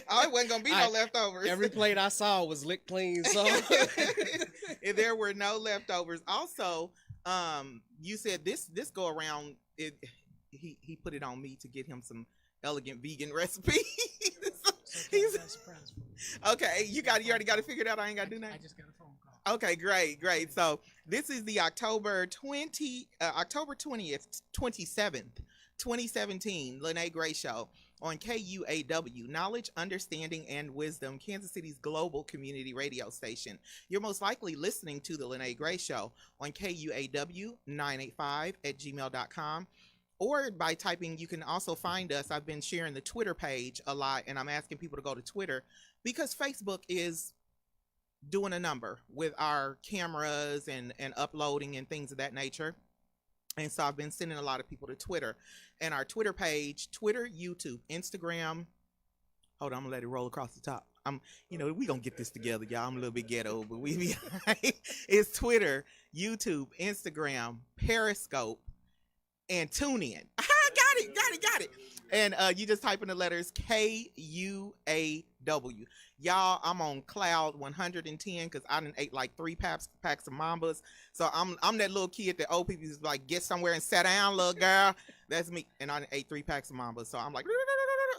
Oh, it wasn't gonna be no leftovers. Every plate I saw was licked clean, so If there were no leftovers. Also, you said this go around. He put it on me to get him some elegant vegan recipes. Okay, I got a surprise for you. Okay, you already got it figured out. I ain't got to do nothing. I just got a phone call. Okay, great. So this is the October 20th, 27th, 2017 Lyne't Gray Show on KUAW, Knowledge, Understanding, and Wisdom, Kansas City's global community radio station. You're most likely listening to the Lyne't Gray Show on KUAW985@gmail.com. Or by typing, you can also find us. I've been sharing the Twitter page a lot, and I'm asking people to go to Twitter because Facebook is doing a number with our cameras and uploading and things of that nature. And so I've been sending a lot of people to Twitter. And our Twitter page, Twitter, YouTube, Instagram. Hold on, I'm gonna let it roll across the top. We gonna get this together, y'all. I'm a little bit ghetto, but we be it's Twitter, YouTube, Instagram, Periscope, and TuneIn. Got it. And you just type in the letters KUAW. Y'all, I'm on cloud 110 because I done ate like 3 packs of Mambas. So I'm that little kid that old people is like, get somewhere and sit down, little girl. That's me. And I done ate 3 packs of Mambas. So I'm like,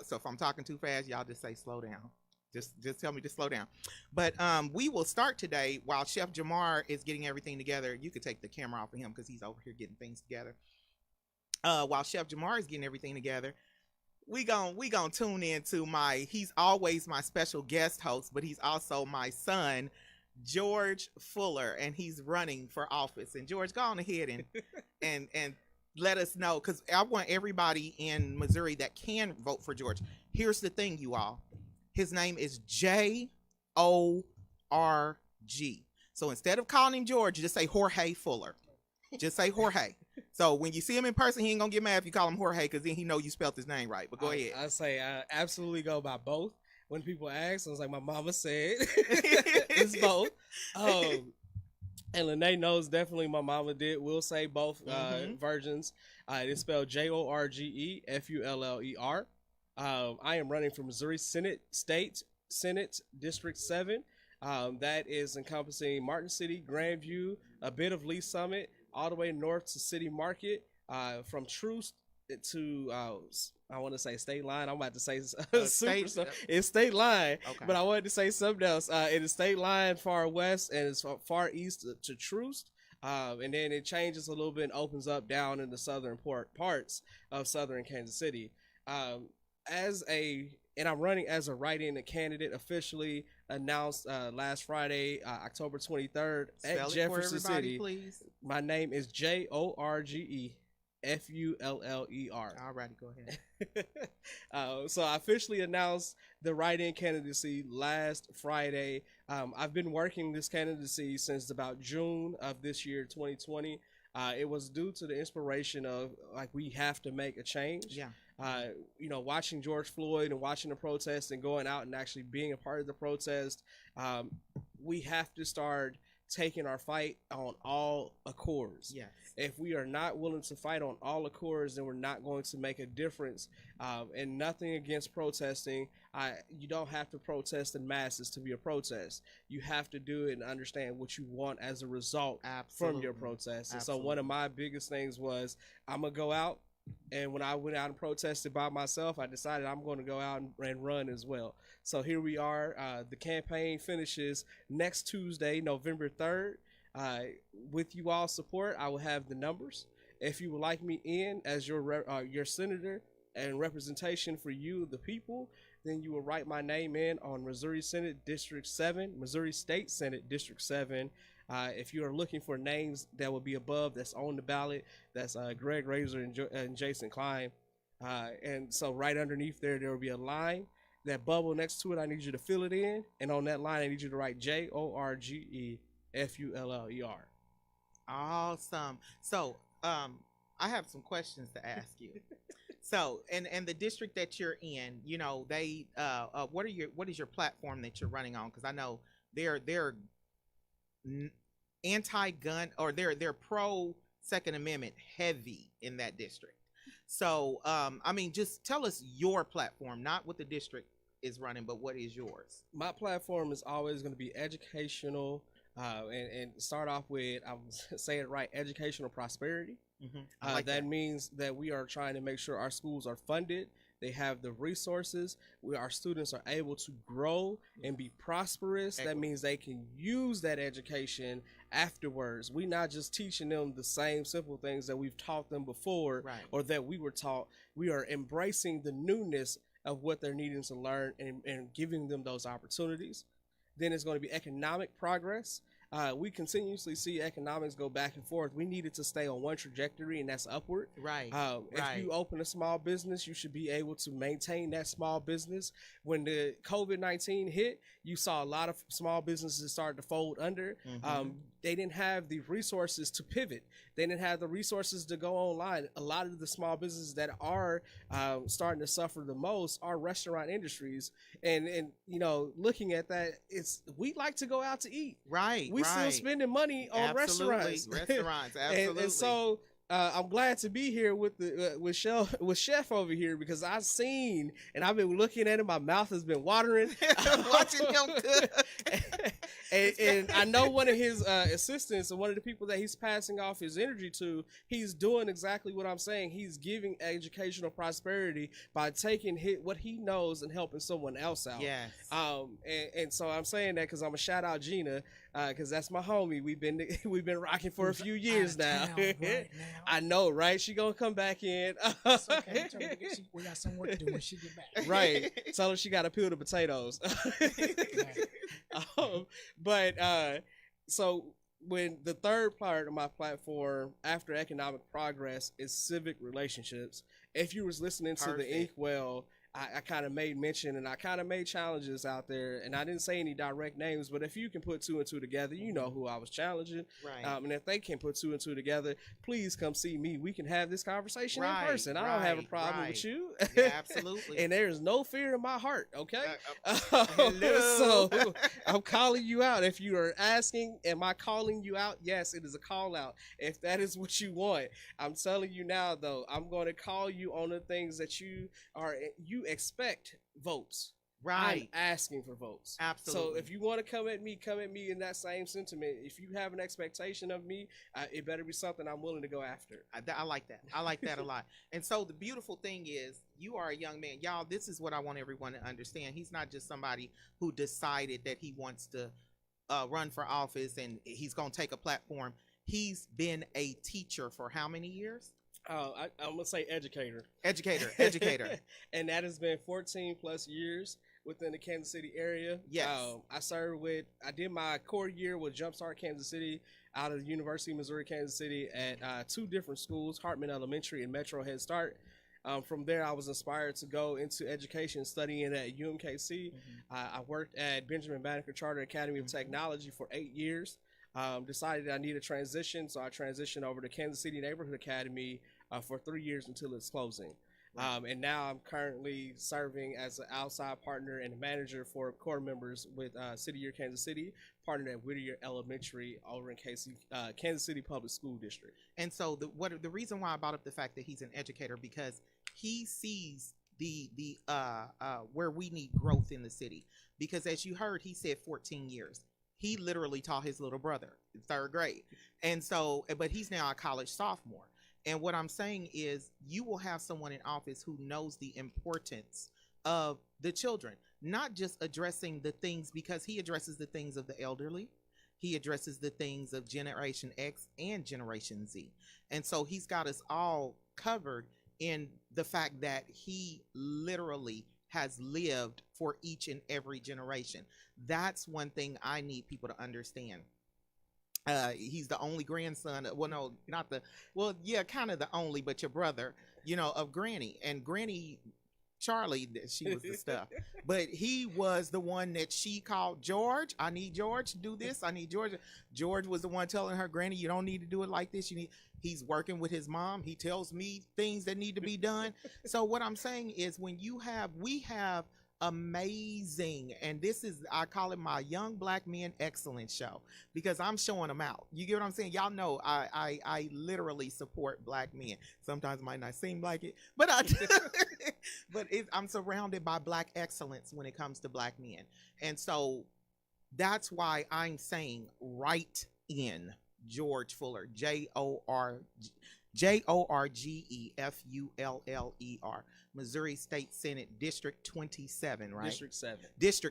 so if I'm talking too fast, y'all just say slow down. Just tell me to slow down. But we will start today while Chef Jamar is getting everything together. You could take the camera off of him because he's over here getting things together. While Chef Jamar is getting everything together, we gon' tune in to he's always my special guest host, but he's also my son, George Fuller, and he's running for office. And George, go on ahead and let us know, because I want everybody in Missouri that can vote for George. Here's the thing, you all. His name is Jorg. So instead of calling him George, just say Jorge Fuller. Just say Jorge. So when you see him in person, he ain't gonna get mad if you call him Jorge, because then he know you spelled his name right. But go ahead. I say I absolutely go by both. When people ask, I was like, my mama said it's both. And Lyne't knows definitely my mama did. We'll say both versions. It's spelled JORGEFULLER. I am running for Missouri State Senate District 7. That is encompassing Martin City, Grandview, a bit of Lee Summit, all the way north to City Market, from Truce to I want to say State Line. I'm about to say it's State Line, okay. But I wanted to say something else. It is State Line far west, and it's far east to Truce. And then it changes a little bit and opens up down in the southern parts of southern Kansas City. And I'm running as a write-in candidate, officially announced last Friday, October 23rd at Jefferson City. Please. My name is JORGEFULLER. All righty, go ahead. So I officially announced the write-in candidacy last Friday. I've been working this candidacy since about June of this year, 2020. It was due to the inspiration of, like, we have to make a change. Yeah. Watching George Floyd and watching the protest and going out and actually being a part of the protest, we have to start taking our fight on all accords. Yes. If we are not willing to fight on all accords, then we're not going to make a difference. And nothing against protesting. You don't have to protest in masses to be a protest. You have to do it and understand what you want as a result from your protest. And so one of my biggest things was, I'm going to go out. And when I went out and protested by myself, I decided I'm going to go out and run as well. So here we are. The campaign finishes next Tuesday, November 3rd. With you all support, I will have the numbers. If you would like me in as your senator and representation for you, the people, then you will write my name in on Missouri Senate District 7, Missouri State Senate District 7. If you are looking for names that will be above, that's on the ballot, that's Greg Razor and Jason Klein. And so right underneath there will be a line. That bubble next to it, I need you to fill it in. And on that line, I need you to write JORGEFULLER. Awesome. So I have some questions to ask you. So, and the district that you're in, they what is your platform that you're running on? Because I know they're anti-gun, or they're pro Second Amendment heavy in that district. So just tell us your platform, not what the district is running, but what is yours? My platform is always going to be educational, and start off with, I'm saying it right, educational prosperity. I like That means that we are trying to make sure our schools are funded. They have the resources. Our students are able to grow and be prosperous. That means they can use that education afterwards. We're not just teaching them the same simple things that we've taught them before, Right. or that we were taught. We are embracing the newness of what they're needing to learn, and giving them those opportunities. Then it's going to be economic progress. We continuously see economics go back and forth. We needed to stay on one trajectory, and that's upward. Right. If you open a small business, you should be able to maintain that small business. When the COVID-19 hit, you saw a lot of small businesses start to fold under. They didn't have the resources to pivot. They didn't have the resources to go online. A lot of the small businesses that are starting to suffer the most are restaurant industries. And you know, looking at that, we like to go out to eat. Right. We still spending money on restaurants. Restaurants, absolutely. And so I'm glad to be here with Chef over here, because I've seen, and I've been looking at him. My mouth has been watering watching him cook. and I know one of his assistants, and one of the people that he's passing off his energy to, he's doing exactly what I'm saying. He's giving educational prosperity by taking what he knows and helping someone else out. Yes. And so I'm saying that because I'm a shout out Gina, because that's my homie. We've been rocking for a few years now. Right now. I know, right? She gonna come back in. It's okay. We got some work to do when she get back. Right. Tell her she got to peel the potatoes. So when the third part of my platform after economic progress is civic relationships. If you was listening to the Inkwell, I kind of made mention, and I kind of made challenges out there, and I didn't say any direct names, but if you can put two and two together, you know who I was challenging. Right. And if they can put two and two together, please come see me. We can have this conversation in person. I don't have a problem with you. Yeah, absolutely. And there is no fear in my heart, okay? Hello. So I'm calling you out. If you are asking, am I calling you out? Yes, it is a call out. If that is what you want, I'm telling you now, though, I'm going to call you on the things that you expect votes. Right. I'm asking for votes. Absolutely. So if you want to come at me in that same sentiment. If you have an expectation of me, it better be something I'm willing to go after. I like that. I like that a lot. And so the beautiful thing is, you are a young man. Y'all, this is what I want everyone to understand. He's not just somebody who decided that he wants to run for office and he's going to take a platform. He's been a teacher for how many years? I'm going to say educator. Educator. And that has been 14 plus years within the Kansas City area. Yes. I did my core year with Jumpstart Kansas City out of the University of Missouri, Kansas City at two different schools, Hartman Elementary and Metro Head Start. From there, I was inspired to go into education, studying at UMKC. I worked at Benjamin Banneker Charter Academy of Technology for 8 years. Decided I need a transition, so I transitioned over to Kansas City Neighborhood Academy for 3 years until it's closing. And now I'm currently serving as an outside partner and manager for core members with City Year Kansas City, partnered at Whittier Elementary over in Kansas City Public School District. And so the reason why I brought up the fact that he's an educator, because he sees the where we need growth in the city. Because as you heard, he said 14 years. He literally taught his little brother in 3rd grade. And so, but he's now a college sophomore. And what I'm saying is, you will have someone in office who knows the importance of the children, not just addressing the things, because he addresses the things of the elderly. He addresses the things of Generation X and Generation Z. And so he's got us all covered in the fact that he literally has lived for each and every generation. That's one thing I need people to understand. He's the only grandson. Well, no, not the. Well, yeah, kind of the only, but your brother, of Granny. And Granny Charlie, she was the stuff. But he was the one that she called George. I need George to do this. I need George. George was the one telling her, Granny, you don't need to do it like this. He's working with his mom. He tells me things that need to be done. So what I'm saying is, when we have amazing. And this is, I call it my Young Black Men Excellence Show, because I'm showing them out. You get what I'm saying? Y'all know I literally support black men. Sometimes it might not seem like it, but I do. But I'm surrounded by black excellence when it comes to black men. And so that's why I'm saying write in George Fuller, Jorgefuller, Missouri State Senate, District 27, right? District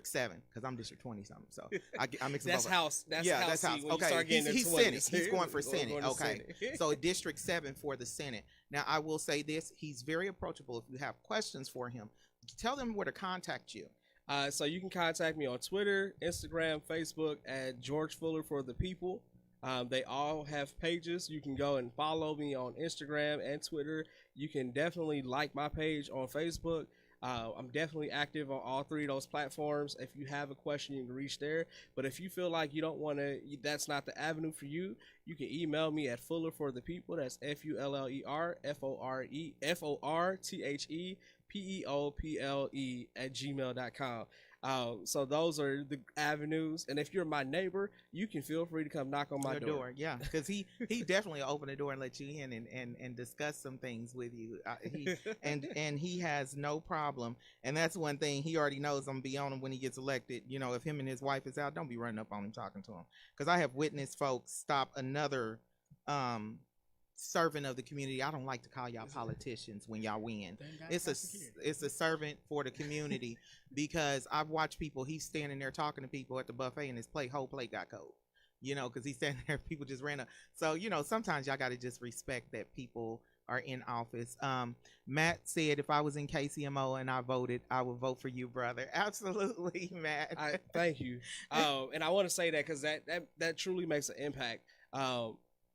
7, because I'm District 20 something. So I mix That's them house. That's yeah, house. that's house. Okay, he's Senate. He's going for Senate. Okay, so District 7 for the Senate. Now I will say this: he's very approachable. If you have questions for him, tell them where to contact you. So you can contact me on Twitter, Instagram, Facebook at George Fuller for the People. They all have pages. You can go and follow me on Instagram and Twitter. You can definitely like my page on Facebook. I'm definitely active on all three of those platforms. If you have a question, you can reach there. But if you feel like you don't want to, that's not the avenue for you, you can email me at Fuller for the People. That's FullerForThePeople @gmail.com. So those are the avenues. And if you're my neighbor, you can feel free to come knock on my door. Yeah, because he definitely open the door and let you in and discuss some things with you. And he has no problem. And that's one thing he already knows. I'm gonna be on him when he gets elected. You know, if him and his wife is out, don't be running up on him talking to him, because I have witnessed folks stop another servant of the community. I don't like to call y'all politicians when y'all win. It's a servant for the community, because I've watched people, he's standing there talking to people at the buffet and his whole plate got cold, you know, because he's standing there, people just ran up. So, you know, sometimes y'all got to just respect that people are in office. Matt said, if I was in KCMO and I voted, I would vote for you, brother. Absolutely, Matt. Thank you. And I want to say that because that truly makes an impact.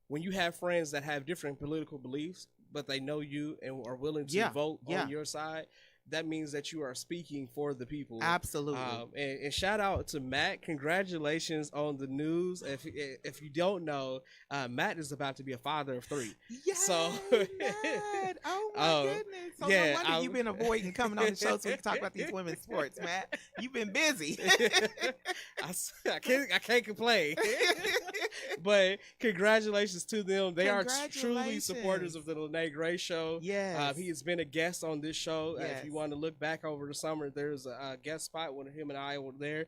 When you have friends that have different political beliefs, but they know you and are willing to vote on your side, that means that you are speaking for the people. Absolutely. And shout out to Matt. Congratulations on the news. If you don't know, Matt is about to be a father of 3. Yes, so, Matt. Oh my goodness. So no wonder you've been avoiding coming on the show so we can talk about these women's sports, Matt. You've been busy. I can't complain. But congratulations to them. They are truly supporters of the Lyne't Gray Show. Yes. He has been a guest on this show. Yes. If you want to look back over the summer, there's a guest spot when him and I were there.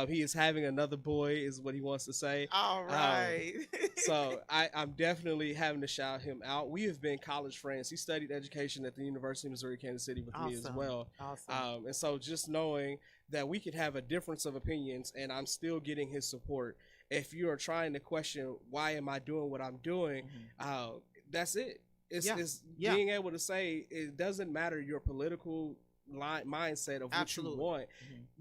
He is having another boy, is what he wants to say. All right. So I'm definitely having to shout him out. We have been college friends. He studied education at the University of Missouri Kansas City with me as well. Awesome. And so just knowing that we could have a difference of opinions and I'm still getting his support. If you are trying to question why am I doing what I'm doing, that's it. It's being able to say it doesn't matter your political mindset of what you want.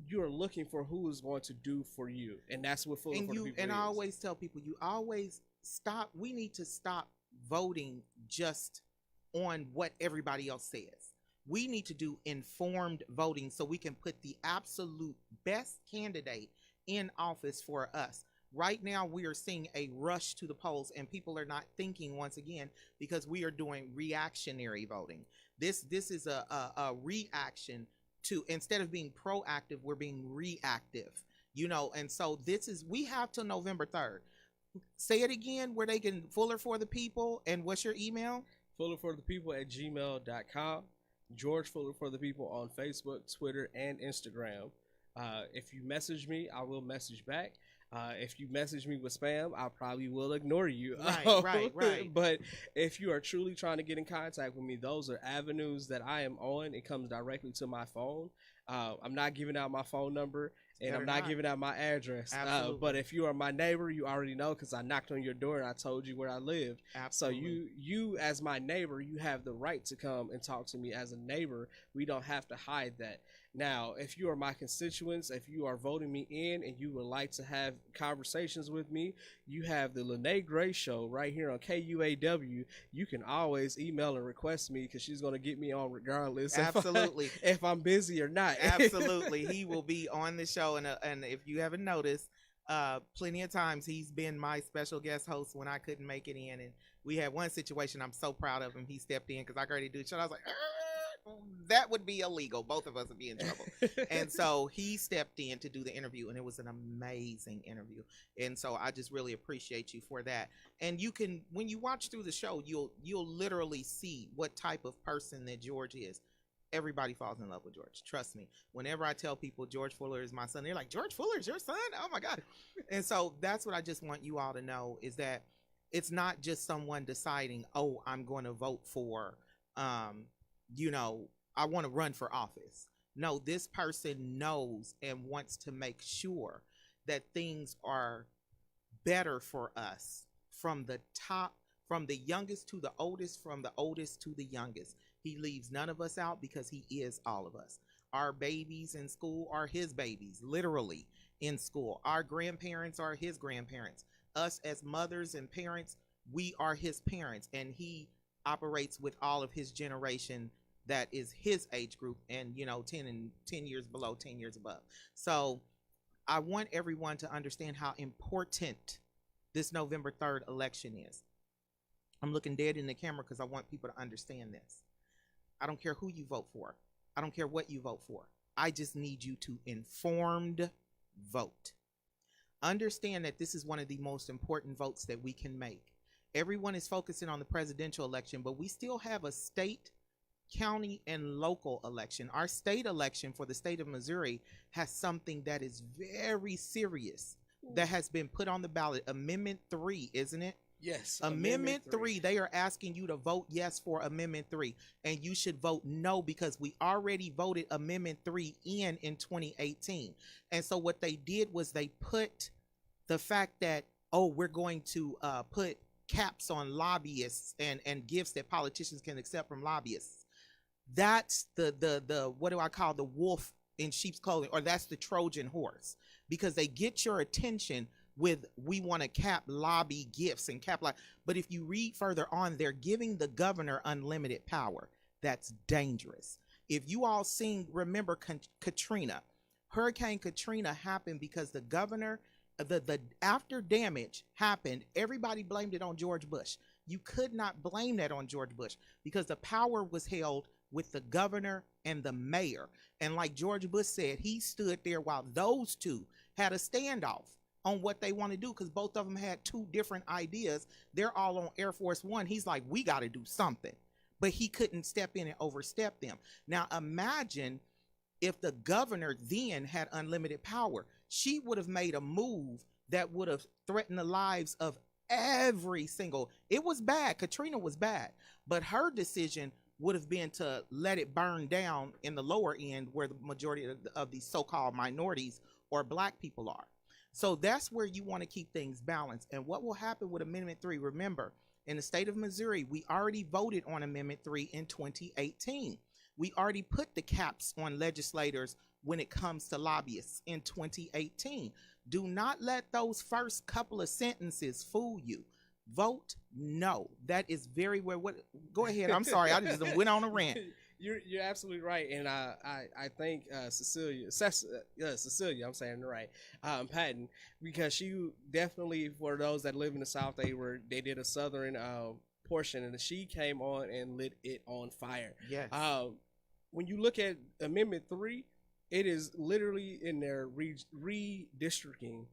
You're looking for who is going to do for you, and that's what Fuller for the People and is. I always tell people, you always stop. We need to stop voting just on what everybody else says. We need to do informed voting so we can put the absolute best candidate in office for us. Right now, we are seeing a rush to the polls, and people are not thinking once again because we are doing reactionary voting. This is a reaction to, instead of being proactive, we're being reactive, you know. And so we have till November 3rd. Say it again, where they can. Fuller for the People, and what's your email? FullerForThePeople @gmail.com. George Fuller for the People on Facebook, Twitter, and Instagram. If you message me, I will message back. If you message me with spam, I probably will ignore you. Right. But if you are truly trying to get in contact with me, those are avenues that I am on. It comes directly to my phone. I'm not giving out my phone number, and I'm not giving out my address. But if you are my neighbor, you already know because I knocked on your door and I told you where I lived. Absolutely. So you as my neighbor, you have the right to come and talk to me as a neighbor. We don't have to hide that. Now, if you are my constituents, if you are voting me in and you would like to have conversations with me, you have the Lyne't Gray Show right here on KUAW. You can always email and request me because she's going to get me on regardless. Absolutely. If I'm busy or not. Absolutely. He will be on the show. And if you haven't noticed, plenty of times he's been my special guest host when I couldn't make it in. And we had one situation I'm so proud of him. He stepped in because I already do the show. I was like, that would be illegal. Both of us would be in trouble. And so he stepped in to do the interview, and it was an amazing interview. And so I just really appreciate you for that. And you can, when you watch through the show, you'll literally see what type of person that George is. Everybody falls in love with George. Trust me. Whenever I tell people George Fuller is my son, they're like, George Fuller is your son? Oh my God. And so that's what I just want you all to know, is that it's not just someone deciding, oh, I'm going to vote for, you know, I want to run for office. No, this person knows and wants to make sure that things are better for us from the top, from the youngest to the oldest, from the oldest to the youngest. He leaves none of us out because he is all of us. Our babies in school are his babies, literally in school. Our grandparents are his grandparents. Us as mothers and parents, we are his parents, and he operates with all of his generation that is his age group, and 10 years below, 10 years above. So I want everyone to understand how important this November 3rd election is. I'm looking dead in the camera because I want people to understand this. I don't care who you vote for. I don't care what you vote for. I just need you to informed vote. Understand that this is one of the most important votes that we can make. Everyone is focusing on the presidential election, but we still have a state, county, and local election. Our state election for the state of Missouri has something that is very serious that has been put on the ballot. Amendment 3, isn't it? Yes. Amendment 3, they are asking you to vote yes for Amendment 3, and you should vote no because we already voted Amendment 3 in 2018. And so what they did was they put the fact that, oh, we're going to put caps on lobbyists and gifts that politicians can accept from lobbyists. That's the what do I call, the wolf in sheep's clothing, or that's the Trojan horse, because they get your attention with, we want to cap lobby gifts and cap, but if you read further on, they're giving the governor unlimited power. That's dangerous. If you all remember Katrina, Hurricane Katrina happened because the governor, the after damage happened, everybody blamed it on George Bush. You could not blame that on George Bush because the power was held with the governor and the mayor. And like George Bush said, he stood there while those two had a standoff on what they want to do, because both of them had two different ideas. They're all on Air Force One. He's like, we got to do something, but he couldn't step in and overstep them. Now imagine if the governor then had unlimited power. She would have made a move that would have threatened the lives of every single, it was bad, Katrina was bad, but her decision would have been to let it burn down in the lower end where the majority of these so-called minorities or black people are. So that's where you want to keep things balanced. And what will happen with Amendment 3, remember, in the state of Missouri, we already voted on Amendment 3 in 2018. We already put the caps on legislators when it comes to lobbyists in 2018. Do not let those first couple of sentences fool you. Vote no. That is very well. Go ahead. I'm sorry. I just went on a rant. You're absolutely right, and I thank Cecilia, I'm saying it right, Patton, because she definitely, for those that live in the South, they did a Southern portion, and she came on and lit it on fire. Yes. When you look at Amendment 3, it is literally in there redistricting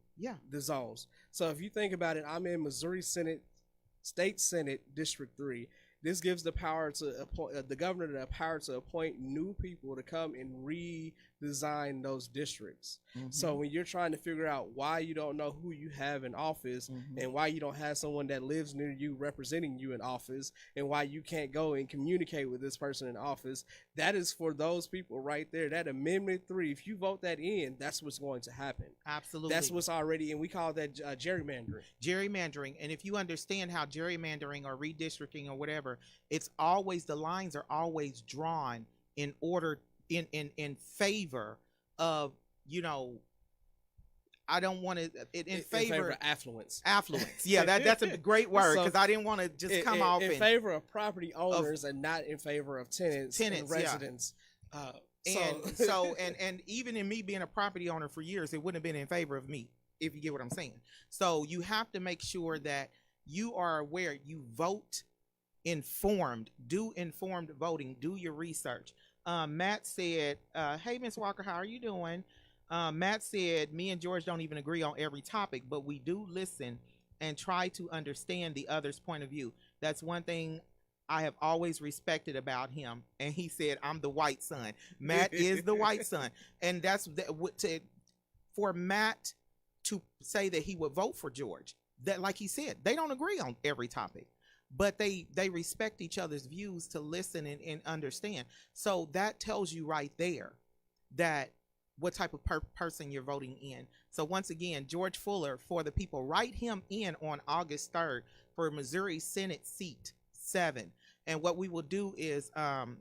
the zones. So if you think about it, I'm in Missouri State Senate District 3. This gives the power to appoint the governor the power to appoint new people to come and redesign those districts. Mm-hmm. So when you're trying to figure out why you don't know who you have in office, mm-hmm. and why you don't have someone that lives near you representing you in office, and why you can't go and communicate with this person in office, that is for those people right there. That Amendment 3, if you vote that in, that's what's going to happen. Absolutely. That's what's already, and we call that gerrymandering. Gerrymandering. And if you understand how gerrymandering or redistricting or whatever, it's always, the lines are always drawn in order in favor of, I don't want to in favor of affluence. Yeah, that's a great word, because I didn't want to just come off in favor of property owners and not in favor of tenants and residents. Yeah. And even in me being a property owner for years, it wouldn't have been in favor of me, if you get what I'm saying. So you have to make sure that you are aware, you vote informed, do informed voting, do your research. Matt said, "Hey, Miss Walker, how are you doing?" Matt said, "Me and George don't even agree on every topic, but we do listen and try to understand the other's point of view. That's one thing I have always respected about him." And he said, "I'm the white son." Matt is the white son, and that's for Matt to say that he would vote for George. That, like he said, they don't agree on every topic, but they respect each other's views to listen and understand. So that tells you right there that what type of person you're voting in. So once again, George Fuller, for the people, write him in on August 3rd for Missouri Senate seat 7. And what we will do is I'm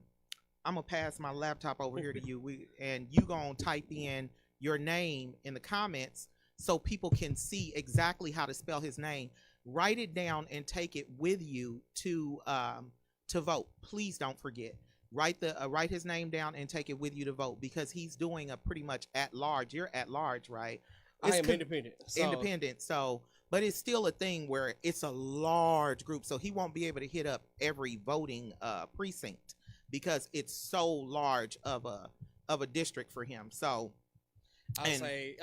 gonna pass my laptop over here to you, and you gonna type in your name in the comments so people can see exactly how to spell his name. Write it down and take it with you to vote. Please don't forget. Write his name down and take it with you to vote, because he's doing a pretty much at large. You're at large, right? I am independent. Independent. So, but it's still a thing where it's a large group, so he won't be able to hit up every voting precinct because it's so large of a district for him. So, I'll say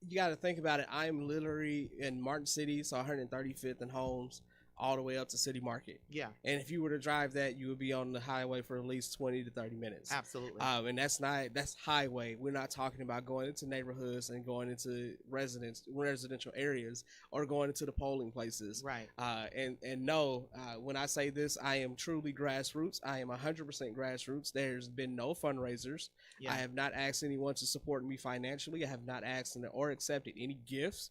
you got to think about it. I'm literally in Martin City, so 135th and Holmes, all the way up to City Market. Yeah. And if you were to drive that, you would be on the highway for at least 20 to 30 minutes. Absolutely. And that's highway. We're not talking about going into neighborhoods and going into residential areas or going into the polling places. Right. And no, when I say this, I am truly grassroots. I am 100% grassroots. There's been no fundraisers. Yeah. I have not asked anyone to support me financially. I have not asked or accepted any gifts.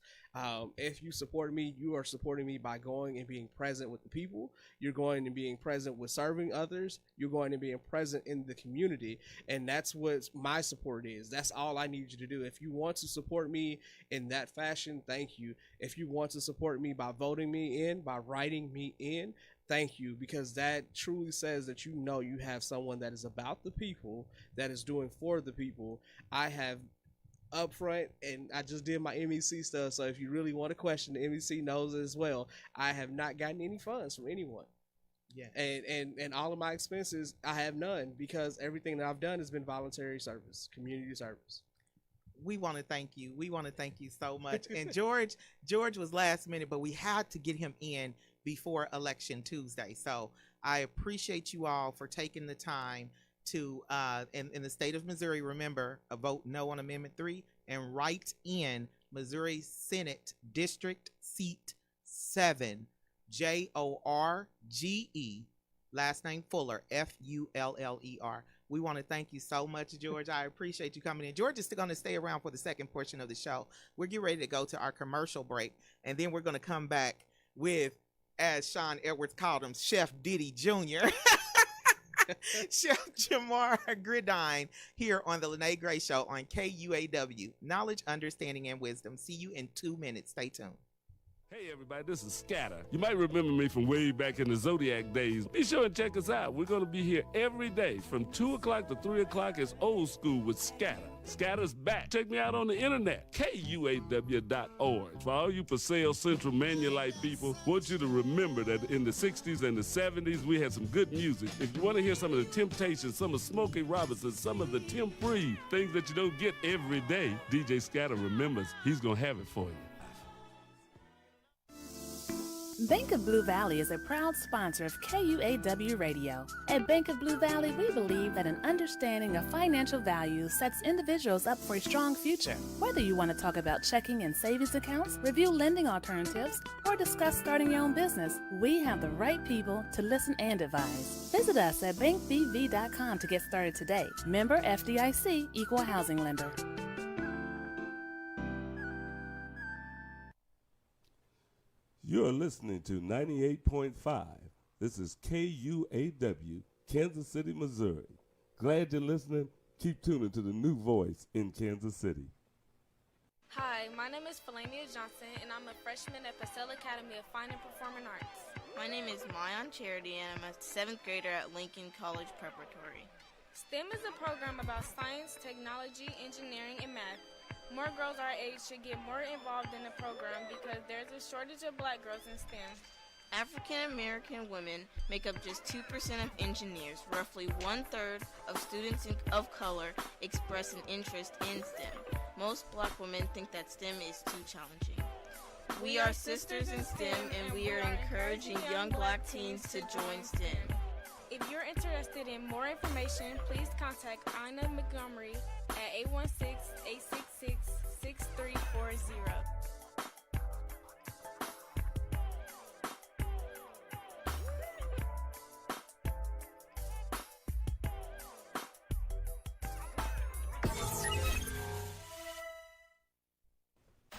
If you support me, you are supporting me by going and being present with the people. You're going and being present with serving others. You're going and being present in the community. And that's what my support is. That's all I need you to do. If you want to support me in that fashion, thank you. If you want to support me by voting me in, by writing me in, thank you, because that truly says that you know you have someone that is about the people, that is doing for the people. I have up front, and I just did my MEC stuff, so if you really want to question, the MEC knows as well. I have not gotten any funds from anyone. Yeah. And all of my expenses, I have none, because everything that I've done has been voluntary service, community service. We want to thank you. We want to thank you so much. And George was last minute, but we had to get him in before Election Tuesday. So I appreciate you all for taking the time to in the state of Missouri, remember, vote no on Amendment 3 and write in Missouri Senate District Seat 7, Jorge, last name Fuller, Fuller. We want to thank you so much, George. I appreciate you coming in. George is still going to stay around for the second portion of the show. We're getting ready to go to our commercial break, and then we're going to come back with, as Sean Edwards called him, Chef Diddy Jr., Chef Jamar Gridine, here on the Lyne't Gray Show on KUAW. Knowledge, understanding, and wisdom. See you in 2 minutes. Stay tuned. Hey everybody, this is Scatter. You might remember me from way back in the Zodiac days. Be sure and check us out. We're going to be here every day from 2 o'clock to 3 o'clock. It's old school with Scatter. Scatter's back. Check me out on the internet, KUAW.org. For all you Paseo Central Manulite people, want you to remember that in the 60s and the 70s, we had some good music. If you want to hear some of the Temptations, some of Smokey Robinson, some of the Tim Free, things that you don't get every day, DJ Scatter remembers he's going to have it for you. Bank of Blue Valley is a proud sponsor of KUAW Radio. At Bank of Blue Valley, we believe that an understanding of financial value sets individuals up for a strong future. Whether you want to talk about checking and savings accounts, review lending alternatives, or discuss starting your own business, we have the right people to listen and advise. Visit us at bankbv.com to get started today. Member FDIC, Equal Housing Lender. You're listening to 98.5. This is KUAW, Kansas City, Missouri. Glad you're listening. Keep tuning to the new voice in Kansas City. Hi, my name is Felania Johnson, and I'm a freshman at Purcell Academy of Fine and Performing Arts. My name is Mayan Charity, and I'm a 7th grader at Lincoln College Preparatory. STEM is a program about science, technology, engineering, and math. More girls our age should get more involved in the program because there's a shortage of black girls in STEM. African American women make up just 2% of engineers. Roughly 1/3 of students of color express an interest in STEM. Most black women think that STEM is too challenging. We are sisters in STEM, and we are encouraging young black teens to join STEM. If you're interested in more information, please contact Ina Montgomery at 816-866-6340.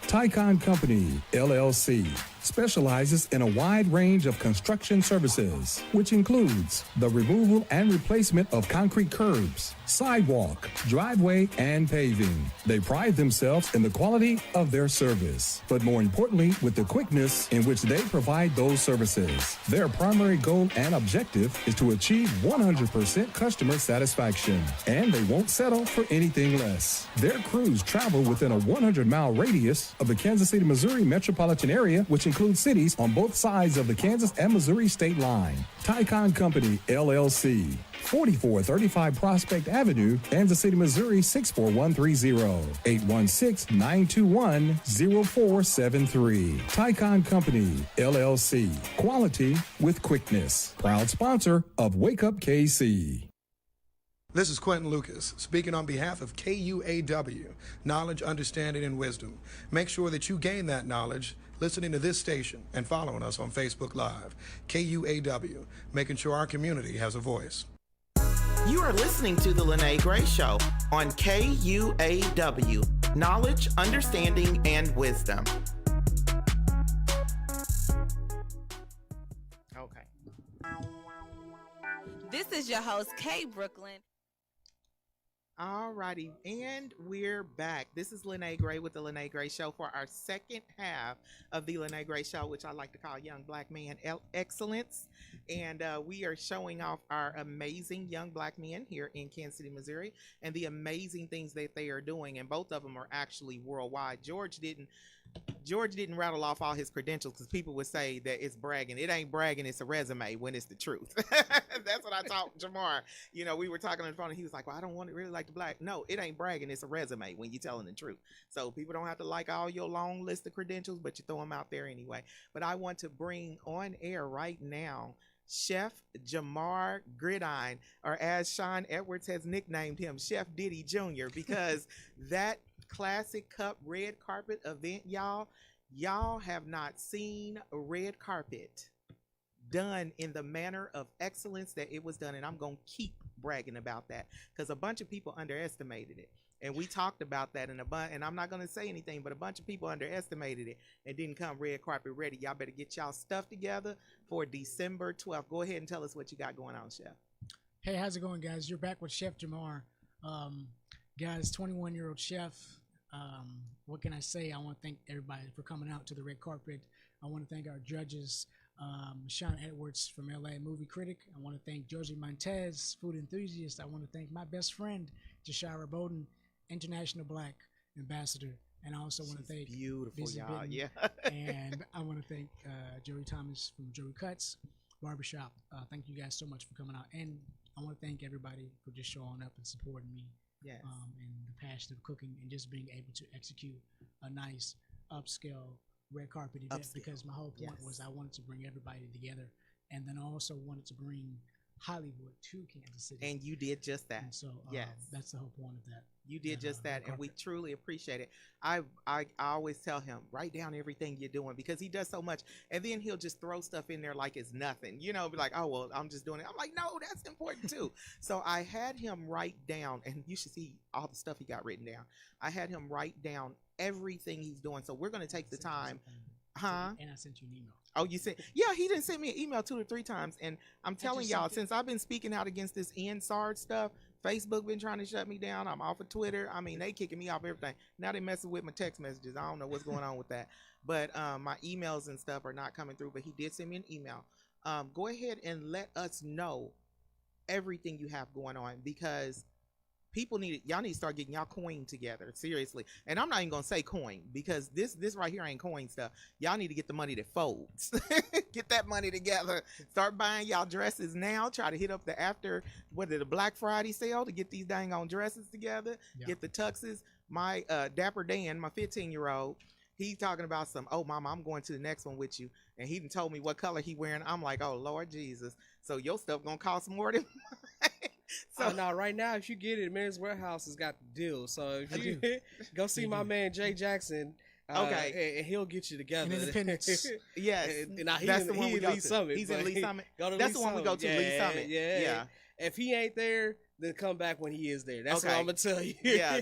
Tycon Company, LLC, specializes in a wide range of construction services, which includes the removal and replacement of concrete curbs, sidewalk, driveway, and paving. They pride themselves in the quality of their service, but more importantly, with the quickness in which they provide those services. Their primary goal and objective is to achieve 100% customer satisfaction, and they won't settle for anything less. Their crews travel within a 100-mile radius of the Kansas City, Missouri metropolitan area, which includes cities on both sides of the Kansas and Missouri state line. Tycon Company, LLC, 4435 Prospect Avenue, Kansas City, Missouri, 64130, 816-921-0473. Tycon Company, LLC, quality with quickness. Proud sponsor of Wake Up KC. This is Quentin Lucas, speaking on behalf of KUAW, Knowledge, Understanding, and Wisdom. Make sure that you gain that knowledge listening to this station and following us on Facebook Live. KUAW, making sure our community has a voice. You are listening to The Lyne't Gray Show on KUAW, Knowledge, Understanding, and Wisdom. Okay. This is your host, Kay Brooklyn. Alrighty, and we're back. This is Lyne't Gray with the Lyne't Gray Show for our second half of the Lyne't Gray Show, which I like to call Young Black Man Excellence. And we are showing off our amazing young black men here in Kansas City, Missouri, and the amazing things that they are doing. And both of them are actually worldwide. George didn't rattle off all his credentials because people would say that it's bragging. It ain't bragging, it's a resume when it's the truth. That's what I taught Jamar. You know, we were talking on the phone and he was like, well, I don't want to really like the black. No, it ain't bragging, it's a resume when you're telling the truth. So people don't have to like all your long list of credentials, but you throw them out there anyway. But I want to bring on air right now Chef Jamar Gridiron, or as Sean Edwards has nicknamed him, Chef Diddy Jr., because that Classic Cup red carpet event, y'all have not seen a red carpet done in the manner of excellence that it was done, and I'm gonna keep bragging about that because a bunch of people underestimated it, and we talked about that and I'm not gonna say anything, but a bunch of people underestimated it and didn't come red carpet ready. Y'all better get y'all stuff together for December 12th. Go ahead and tell us what you got going on, Chef. Hey, how's it going, guys? You're back with Chef Jamar. Guys, 21-year-old chef. What can I say? I want to thank everybody for coming out to the red carpet. I want to thank our judges, Sean Edwards from LA, movie critic. I want to thank Josie Montez, food enthusiast. I want to thank my best friend, Jashira Bowden, international black ambassador. And I also want to thank beautiful, y'all. Bitten. Yeah. And I want to thank Joey Thomas from Joey Cuts Barbershop. Thank you guys so much for coming out. And I want to thank everybody for just showing up and supporting me. Yes. And the passion of cooking and just being able to execute a nice upscale red carpet event, because my whole point was I wanted to bring everybody together, and then I also wanted to bring Hollywood to Kansas City. And you did just that. And so yes, that's the whole point of that. You did just that, and we truly appreciate it. I always tell him, write down everything you're doing, because he does so much, and then he'll just throw stuff in there like it's nothing. You know, be like, oh, well, I'm just doing it. I'm like, no, that's important too. So I had him write down, and you should see all the stuff he got written down. I had him write down everything he's doing. So we're going to take the time. And I sent you an email. Oh, you said, yeah, he didn't send me an email 2 or 3 times. And I'm telling y'all, since I've been speaking out against this NSARD stuff, Facebook been trying to shut me down. I'm off of Twitter. I mean, they kicking me off everything. Now they messing with my text messages. I don't know what's going on with that. But my emails and stuff are not coming through. But he did send me an email. Go ahead and let us know everything you have going on, because y'all need to start getting y'all coin together, seriously. And I'm not even gonna say coin, because this right here ain't coin stuff. Y'all need to get the money that folds. Get that money together. Start buying y'all dresses now. Try to hit up the Black Friday sale to get these dang on dresses together. Yeah. Get the tuxes. My Dapper Dan, my 15-year-old, he's talking about oh mama, I'm going to the next one with you, and he done told me what color he wearing. I'm like, oh Lord Jesus, so your stuff gonna cost more than mine. So now, right now, if you get it, Men's Warehouse has got the deal. So if you go see my man Jay Jackson, okay, and he'll get you together. In Independence. Yes, that's the one we go to. Summit. He's in Lee Summit. That's the one we go to, Lee Summit. Yeah. If he ain't there, then come back when he is there. That's what I'm gonna tell you. Yeah.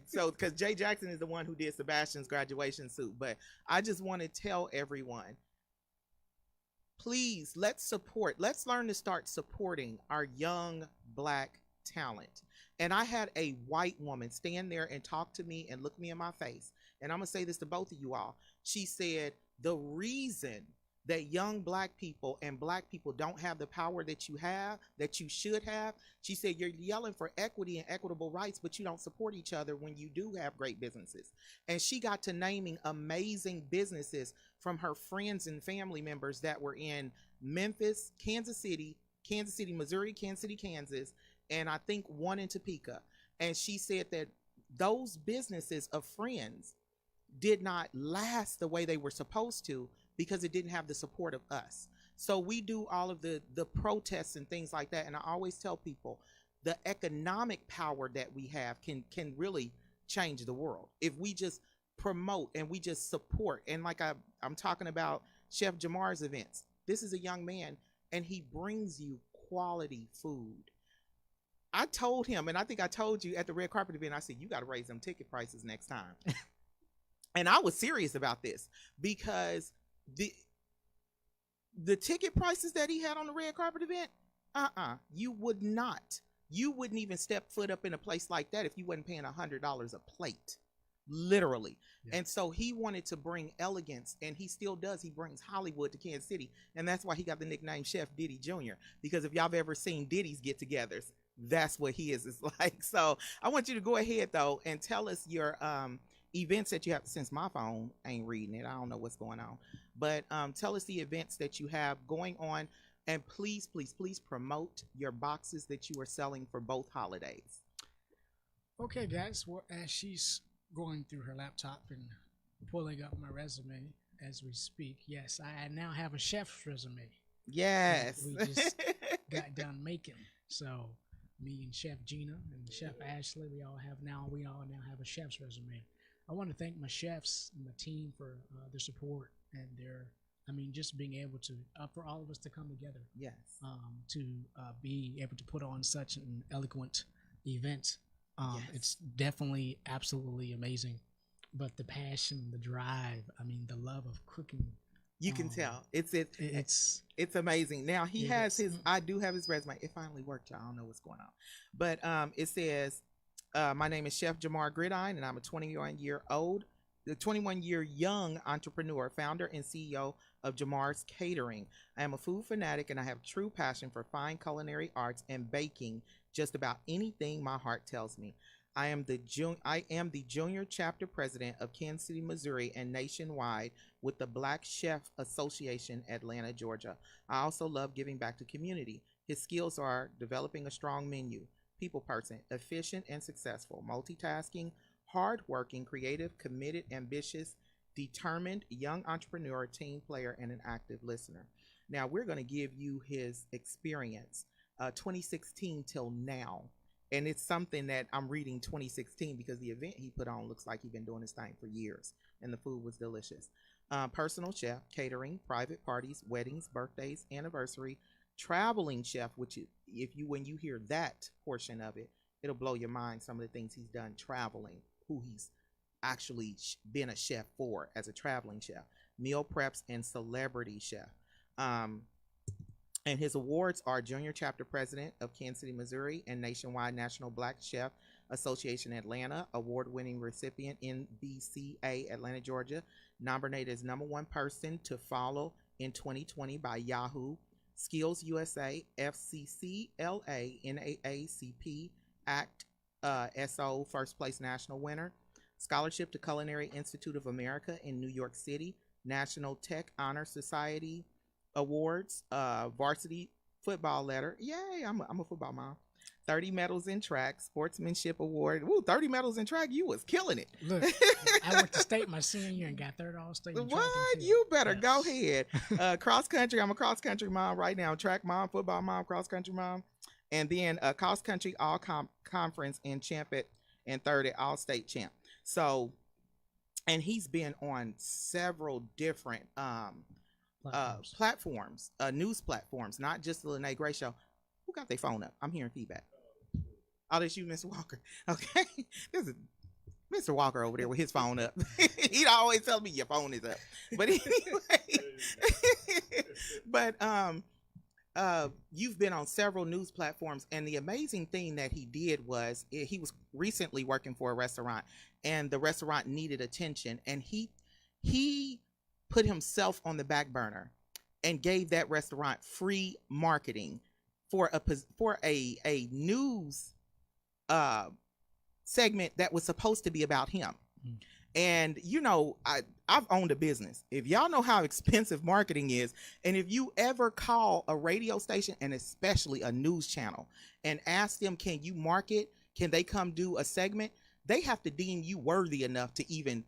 So because Jay Jackson is the one who did Sebastian's graduation suit, but I just want to tell everyone, please, let's learn to start supporting our young Black talent. And I had a white woman stand there and talk to me and look me in my face. And I'm going to say this to both of you all. She said, the reason that young Black people and Black people don't have the power that you have, that you should have, she said, you're yelling for equity and equitable rights, but you don't support each other when you do have great businesses. And she got to naming amazing businesses from her friends and family members that were in Memphis, Kansas City, Missouri, Kansas City, Kansas, and I think one in Topeka. And she said that those businesses of friends did not last the way they were supposed to because it didn't have the support of us. So we do all of the protests and things like that. And I always tell people the economic power that we have can really change the world if we just promote and we just support. And like I'm talking about Chef Jamar's events. This is a young man and he brings you quality food. I told him, and I think I told you at the red carpet event, I said, you got to raise them ticket prices next time. And I was serious about this because the ticket prices that he had on the red carpet event, you wouldn't even step foot up in a place like that if you wasn't paying $100 a plate, literally. Yeah. And so he wanted to bring elegance, and he still does. He brings Hollywood to Kansas City, and that's why he got the nickname Chef Diddy Jr., because if y'all have ever seen Diddy's get-togethers, that's what he is like. So I want you to go ahead, though, and tell us your events that you have, since my phone ain't reading it. I don't know what's going on. But tell us the events that you have going on, and please, please, please promote your boxes that you are selling for both holidays. Okay, guys, well, as she's going through her laptop and pulling up my resume as we speak, yes, I now have a chef's resume. Yes. We just got done making. So me and Chef Gina and Chef Ashley, we all now have a chef's resume. I want to thank my chefs and my team for their support and just being able to, for all of us to come together. Yes. To be able to put on such an eloquent event. Yes. It's definitely absolutely amazing. But the passion, the drive, the love of cooking. You can tell. It's amazing. Now I do have his resume. It finally worked, y'all. I don't know what's going on. But it says, my name is Chef Jamar Gridiron, and I'm a 21-year young entrepreneur, founder and CEO of Jamar's Catering. I am a food fanatic, and I have true passion for fine culinary arts and baking just about anything my heart tells me. I am the junior chapter president of Kansas City, Missouri, and nationwide with the Black Chef Association, Atlanta, Georgia. I also love giving back to community. His skills are developing a strong menu, people person, efficient and successful, multitasking, hardworking, creative, committed, ambitious, determined, young entrepreneur, team player, and an active listener. Now we're going to give you his experience, 2016 till now. And it's something that I'm reading 2016 because the event he put on looks like he's been doing this thing for years, and the food was delicious. Personal chef, catering, private parties, weddings, birthdays, anniversary, traveling chef, which when you hear that portion of it, it'll blow your mind. Some of the things he's done traveling, who he's actually been a chef for as a traveling chef, meal preps, and celebrity chef. And his awards are Junior Chapter President of Kansas City, Missouri, and Nationwide National Black Chef Association Atlanta, award-winning recipient NBCA Atlanta, Georgia, nominated as #1 person to follow in 2020 by Yahoo, Skills USA, FCC, LA, NAACP, ACT, SO first place national winner, scholarship to Culinary Institute of America in New York City, National Tech Honor Society awards, varsity football letter. Yay, I'm a football mom. 30 medals in track, sportsmanship award. Woo, 30 medals in track. You was killing it. Look, I went to state my senior year and got third all state. What? You better go ahead. Cross country. I'm a cross country mom right now. Track mom, football mom, cross country mom. And then cross country all conference and champ and third at all state champ. So, and he's been on several different platforms, news platforms, not just the Lyne't Gray Show. Who got their phone up? I'm hearing feedback. Oh, that's you, Mr. Walker. Okay. This is Mr. Walker over there with his phone up. He'd always tell me your phone is up. But anyway, you've been on several news platforms, and the amazing thing that he did was he was recently working for a restaurant, and the restaurant needed attention, and he put himself on the back burner and gave that restaurant free marketing for a news segment that was supposed to be about him. And you know, I've owned a business. If y'all know how expensive marketing is, and if you ever call a radio station and especially a news channel and ask them, can you market, can they come do a segment, they have to deem you worthy enough to even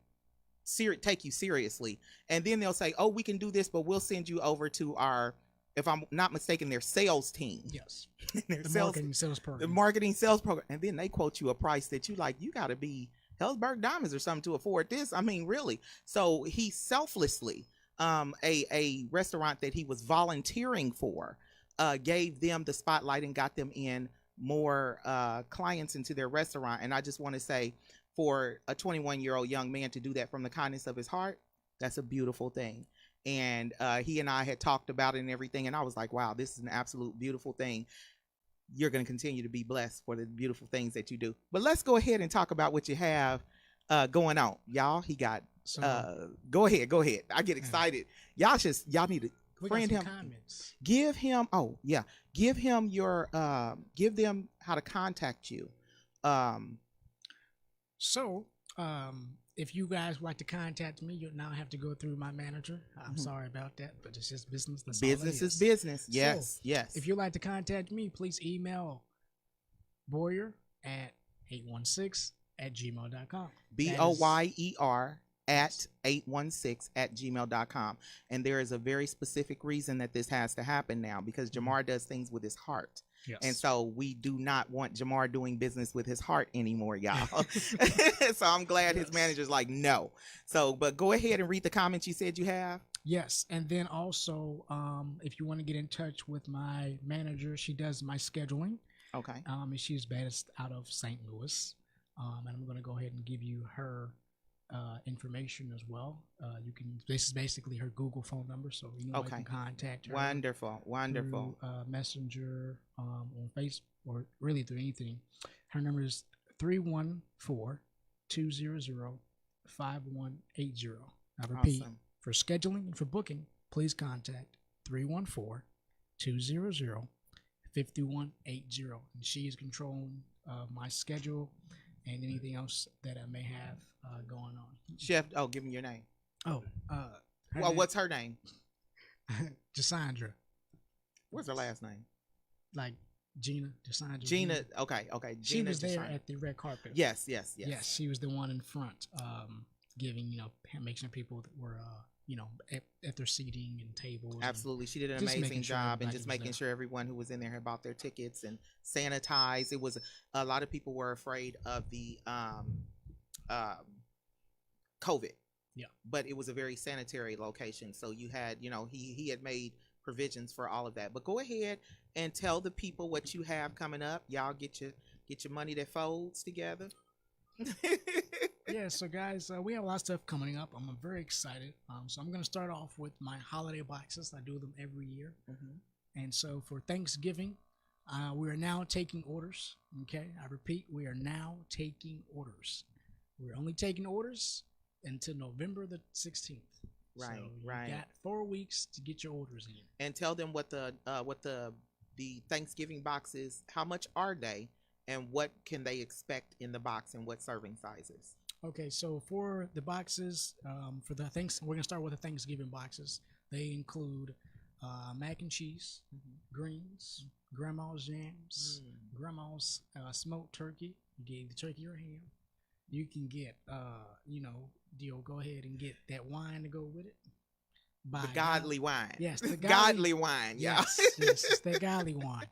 take you seriously. And then they'll say, oh, we can do this, but we'll send you over to our, if I'm not mistaken, their sales team. Yes. Their marketing sales program. The marketing sales program. And then they quote you a price that you like, you got to be Hellsberg Diamonds or something to afford this. I mean, really. So he selflessly, a restaurant that he was volunteering for, gave them the spotlight and got them in more clients into their restaurant. And I just want to say, for a 21-year-old young man to do that from the kindness of his heart, that's a beautiful thing. And he and I had talked about it and everything, and I was like, wow, this is an absolute beautiful thing. You're going to continue to be blessed for the beautiful things that you do. But let's go ahead and talk about what you have going on. Y'all, he got, go ahead. I get excited. Y'all need to friend him. Comments. Give him, give him your, give them how to contact you. If you guys would like to contact me, you'll now have to go through my manager. I'm sorry about that, but it's just business. That's business is business. Yes, so, yes. If you'd like to contact me, please email boyer@816@gmail.com. BOYER@816@gmail.com. And there is a very specific reason that this has to happen now, because Jamar does things with his heart. Yes. And so we do not want Jamar doing business with his heart anymore, y'all. So I'm glad his manager's like, no. So, but go ahead and read the comments you said you have. Yes. And then also, if you want to get in touch with my manager, she does my scheduling. Okay. And she's based out of St. Louis. And I'm going to go ahead and give you her information as well. This is basically her Google phone number, so you know, you can contact her. Wonderful. Through, Messenger, on Facebook, or really through anything. Her number is 314-200-5180. I repeat, for scheduling and for booking, please contact 314-200-5180. And she is controlling my schedule and anything else that I may have going on. Chef, give me your name. What's her name? Jasandra. What's her last name? Like Gina, Jasandra. Gina, okay. Gina, she was there at the red carpet. Yes. Yes, she was the one in front, giving, making sure people that were, at their seating and tables. Absolutely. She did an amazing job, and just making sure everyone who was in there had bought their tickets and sanitized. It was, a lot of people were afraid of the COVID. Yeah. But it was a very sanitary location. So you had, he had made provisions for all of that. But go ahead and tell the people what you have coming up. Y'all get your money that folds together. Yeah, so guys, we have a lot of stuff coming up. I'm very excited. So I'm going to start off with my holiday boxes. I do them every year. And so for Thanksgiving, we are now taking orders. Okay, I repeat, we are now taking orders. We're only taking orders until November the 16th. Right, so you right. got 4 weeks to get your orders in. And tell them what the Thanksgiving boxes, how much are they, and what can they expect in the box and what serving sizes? Okay, so for the boxes, for the things, we're gonna start with the Thanksgiving boxes. They include mac and cheese, greens, grandma's jams, grandma's smoked turkey. You gave the turkey or ham. You can get, go ahead and get that wine to go with it. The godly wine. Yes, the godly wine. Yes, yes, it's that godly wine.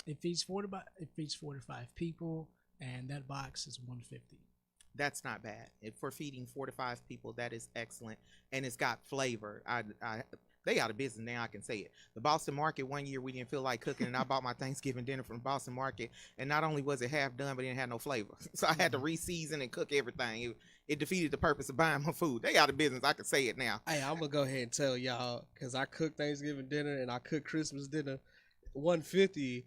It feeds 45 people, and that box is $150. That's not bad. For feeding 4 to 5 people, that is excellent, and it's got flavor. They out of business now, I can say it. The Boston Market, one year we didn't feel like cooking, and I bought my Thanksgiving dinner from Boston Market, and not only was it half done, but it didn't have no flavor. So I had to re-season and cook everything. It defeated the purpose of buying my food. They out of business. I can say it now. Hey, I'm gonna go ahead and tell y'all, because I cook Thanksgiving dinner and I cook Christmas dinner. $150.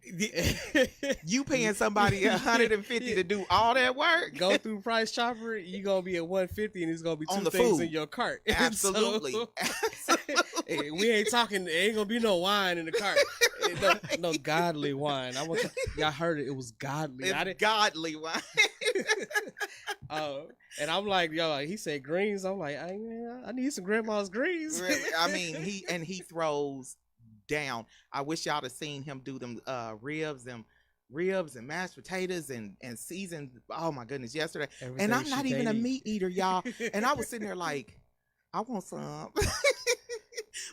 You paying somebody $150 to do all that work? Go through Price Chopper, you gonna be at $150, and it's gonna be 2 on the things food in your cart. Absolutely. So, hey, we ain't talking. There ain't gonna be no wine in the cart. No godly wine. Y'all heard it. It was godly. It's godly wine. And I'm like, yo, he said greens. I'm like, I need some grandma's greens. Really? I mean, he throws down. I wish y'all have seen him do them ribs and mashed potatoes and seasoned. Oh my goodness, yesterday. Everything and I'm not even a meat eater, y'all. And I was sitting there like, I want some.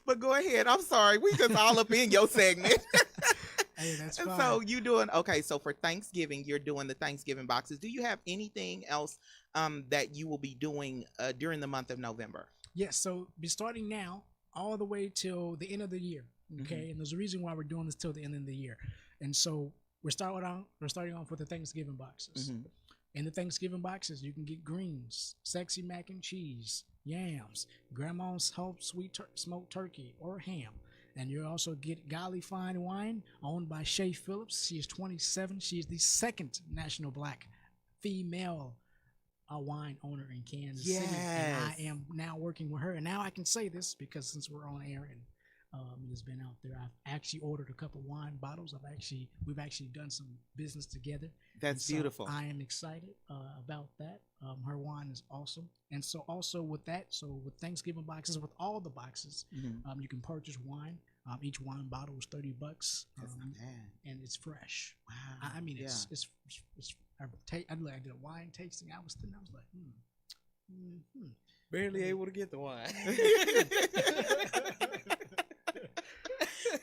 But go ahead. I'm sorry. We just all up in your segment. Hey, that's and fine. so you doing okay? So for Thanksgiving, you're doing the Thanksgiving boxes. Do you have anything else that you will be doing during the month of November? Yes. So be starting now all the way till the end of the year. Okay, and there's a reason why we're doing this till the end of the year. And so we're starting off with the Thanksgiving boxes. In the Thanksgiving boxes, you can get greens, sexy mac and cheese, yams, grandma's smoked turkey or ham. And you also get Golly Fine Wine, owned by Shay Phillips. She is 27. She is the second national black female wine owner in Kansas City. And I am now working with her. And now I can say this because since we're on air and it's been out there, I've actually ordered a couple wine bottles. We've actually done some business together. That's beautiful. I am excited about that. Her wine is awesome. And so also with that, so with Thanksgiving boxes, with all the boxes, you can purchase wine. Each wine bottle is $30. That's not bad. And it's fresh. Wow. I mean, it's I did a wine tasting. I was like, Barely able to get the wine.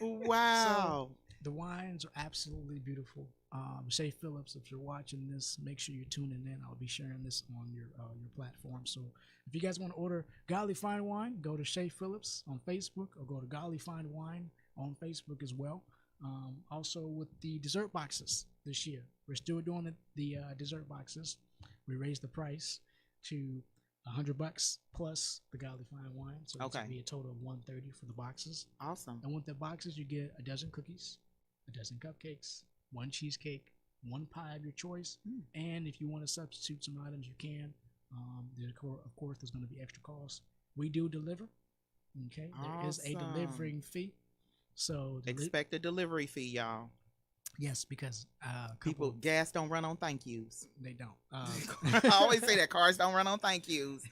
Wow. So, the wines are absolutely beautiful. Shay Phillips, if you're watching this, make sure you're tuning in. I'll be sharing this on your platform. So if you guys want to order Golly Fine Wine, go to Shay Phillips on Facebook or go to Golly Fine Wine on Facebook as well. Also with the dessert boxes this year, we're still doing the dessert boxes. We raised the price to $100 plus the Golly Fine Wine, so it's gonna be a total of $130 for the boxes. Awesome. And with the boxes, you get a dozen cookies, a dozen cupcakes, 1 cheesecake, 1 pie of your choice, and if you want to substitute some items, you can. Of course, there's going to be extra costs. We do deliver. Okay, there is a delivering fee. So expect a delivery fee, y'all. Yes, because people gas don't run on thank yous. They don't. I always say that cars don't run on thank yous.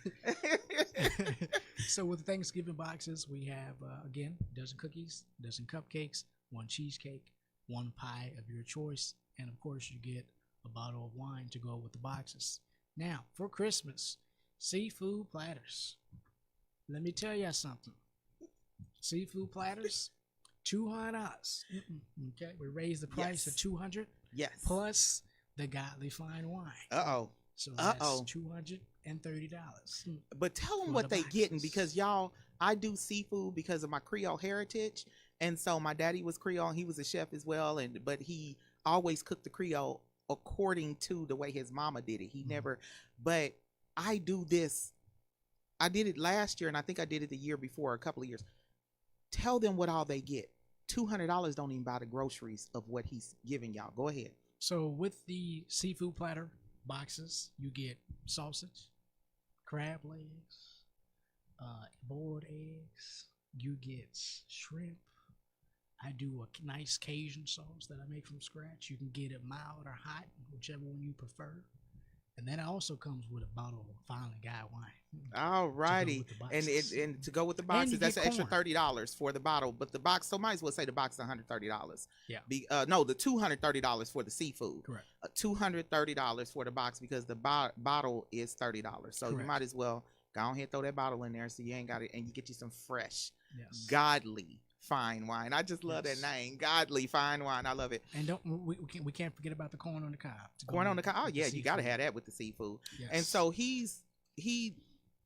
So with the Thanksgiving boxes, we have again dozen cookies, dozen cupcakes, 1 cheesecake, 1 pie of your choice, and of course you get a bottle of wine to go with the boxes. Now for Christmas, seafood platters. Let me tell you something. Seafood platters. $200. Okay, we raised the price to $200. Yes. Plus the Godly Fine Wine. So that's $230. But tell them what they getting, because y'all, I do seafood because of my Creole heritage, and so my daddy was Creole. And he was a chef as well, but he always cooked the Creole according to the way his mama did it. He never. But I do this. I did it last year, and I think I did it the year before, a couple of years. Tell them what all they get. $200 don't even buy the groceries of what he's giving y'all. Go ahead. So with the seafood platter boxes, you get sausage, crab legs, boiled eggs. You get shrimp, I do a nice Cajun sauce that I make from scratch. You can get it mild or hot, whichever one you prefer. And then it also comes with a bottle of Finally Guy wine. All righty, and to go with the boxes, that's an extra $30 for the bottle. But the box, so might as well say the box is $130. Yeah. No, the $230 for the seafood. Correct. $230 for the box because the bottle is $30. So Correct. you might as well go ahead and throw that bottle in there so you ain't got it, and you get you some fresh, yes, godly fine wine. I just love that name, godly fine wine. I love it. And we can't forget about the corn on the cob. Corn on the cob. Oh yeah, you got to have that with the seafood. Yes. And so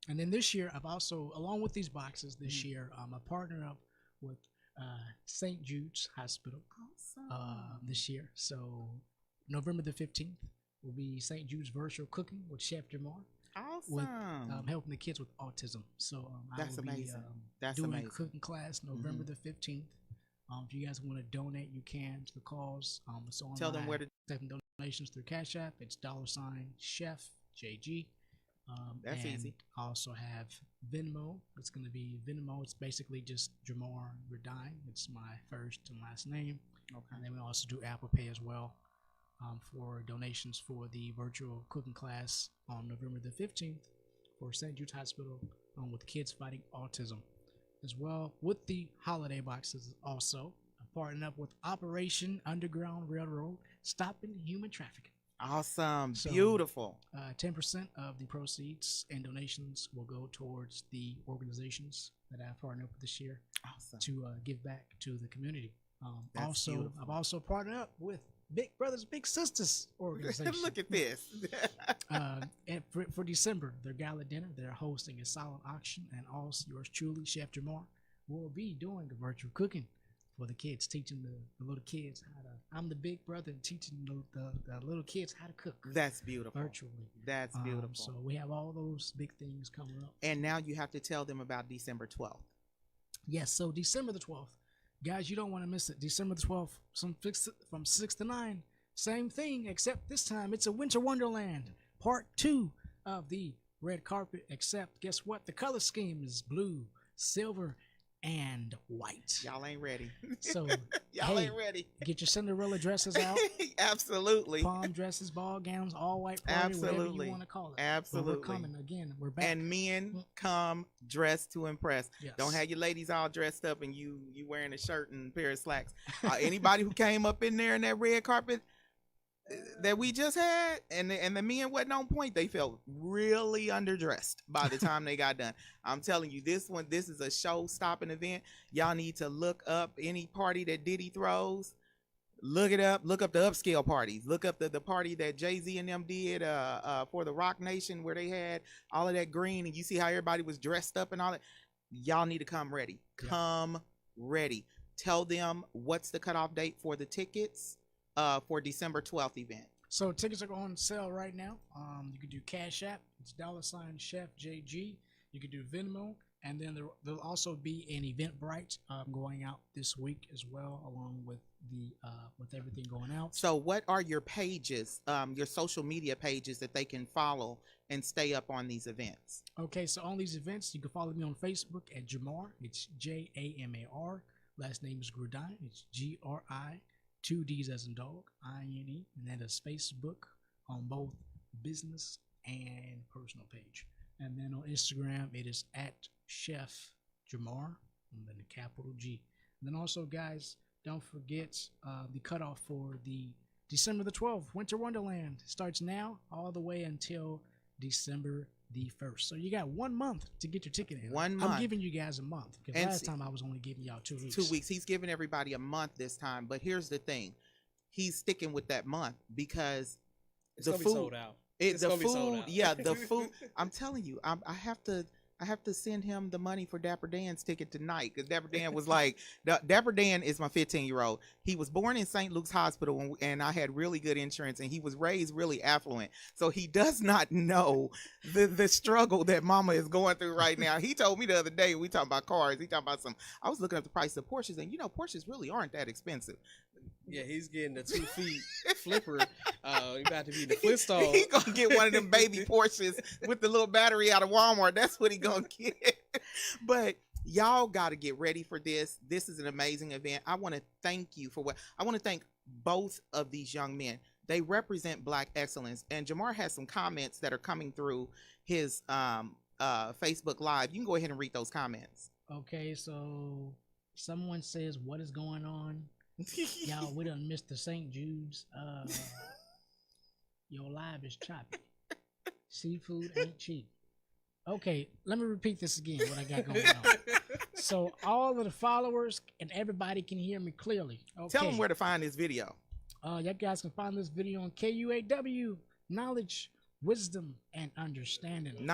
And then this year, I've also, along with these boxes this year, I partnered up with St. Jude's Hospital this year. So November the 15th will be St. Jude's virtual cooking with Chef Jamar. Awesome. With helping the kids with autism. So that's I will amazing. be That's doing amazing. a cooking class November the 15th. If you guys want to donate, you can to the cause. It's online. Tell them where to accepting donations through Cash App. It's $Chef JG. That's and easy. I also have Venmo. It's going to be Venmo. It's basically just Jamar Radine. It's my first and last name. Okay. And then we also do Apple Pay as well for donations for the virtual cooking class on November the 15th for St. Jude's Hospital with kids fighting autism. As well, with the holiday boxes also, I'm partnering up with Operation Underground Railroad, stopping human trafficking. Awesome. So, beautiful. 10% of the proceeds and donations will go towards the organizations that I've partnered up with this year to give back to the community. Also, beautiful. I've also partnered up with Big Brothers Big Sisters organization. Look at this. And for December, their gala dinner, they're hosting a silent auction, and also yours truly, Chef Jamar, will be doing the virtual cooking for the kids, teaching the little kids how to. I'm the big brother teaching the little kids how to cook. That's beautiful. Virtually. That's beautiful. So we have all those big things coming up. And now you have to tell them about December 12th. Yes, so December the 12th. Guys, you don't want to miss it. December the 12th, from 6 to 9. Same thing, except this time it's a Winter Wonderland. Part 2 of the red carpet, except guess what? The color scheme is blue, silver, and white. Y'all ain't ready. So y'all ain't ready. Get your Cinderella dresses out. Absolutely. Palm dresses, ball gowns, all white party, absolutely, whatever you want to call it. Absolutely. But we're coming again. We're back. And men come dressed to impress. Yes. Don't have your ladies all dressed up and you wearing a shirt and a pair of slacks. Anybody who came up in there in that red carpet that we just had, and the men wasn't on point. They felt really underdressed by the time they got done. I'm telling you, this is a show-stopping event. Y'all need to look up any party that Diddy throws. Look it up. Look up the upscale parties. Look up the party that Jay-Z and them did for the Rock Nation, where they had all of that green, and you see how everybody was dressed up and all that. Y'all need to come ready. Come ready. Tell them what's the cutoff date for the tickets for December 12th event. So tickets are on sale right now. You can do Cash App. It's $Chef JG. You can do Venmo, and then there'll also be an Eventbrite going out this week as well, along with the with everything going out. So what are your pages, your social media pages that they can follow and stay up on these events? Okay, so on these events, you can follow me on Facebook at Jamar. It's Jamar. Last name is Gridine. It's GRI. 2 D's as in dog, INE, and then there's Facebook on both business and personal page. And then on Instagram, it is at Chef Jamar, and then the capital G. And then also, guys, don't forget the cutoff for the December the 12th, Winter Wonderland starts now all the way until December the 1st. So you got 1 month to get your ticket in. 1 month. I'm giving you guys a month, because last time I was only giving y'all 2 weeks. 2 weeks. He's giving everybody a month this time. But here's the thing. He's sticking with that month because it's the food. Be sold out. The food, yeah, the food. I'm telling you, I have to send him the money for Dapper Dan's ticket tonight, because Dapper Dan was like, Dapper Dan is my 15-year-old. He was born in St. Luke's Hospital, and I had really good insurance, and he was raised really affluent. So he does not know the struggle that mama is going through right now. He told me the other day, we talking about cars, he talking about I was looking up the price of Porsches, and Porsches really aren't that expensive. Yeah, he's getting the 2 feet flipper. He about to be the Flintstone. He gonna get one of them baby Porsches with the little battery out of Walmart. That's what he gonna get. But Y'all got to get ready for this. This is an amazing event. I want to thank you for I want to thank both of these young men. They represent Black excellence. And Jamar has some comments that are coming through his Facebook Live. You can go ahead and read those comments. Okay, so someone says, what is going on? Y'all, we done missed the St. Jude's. Your live is choppy. Seafood ain't cheap. Okay, let me repeat this again, what I got going on. So all of the followers and everybody can hear me clearly. Okay. Tell them where to find this video. You guys can find this video on KUAW, Knowledge, Wisdom, and Understanding.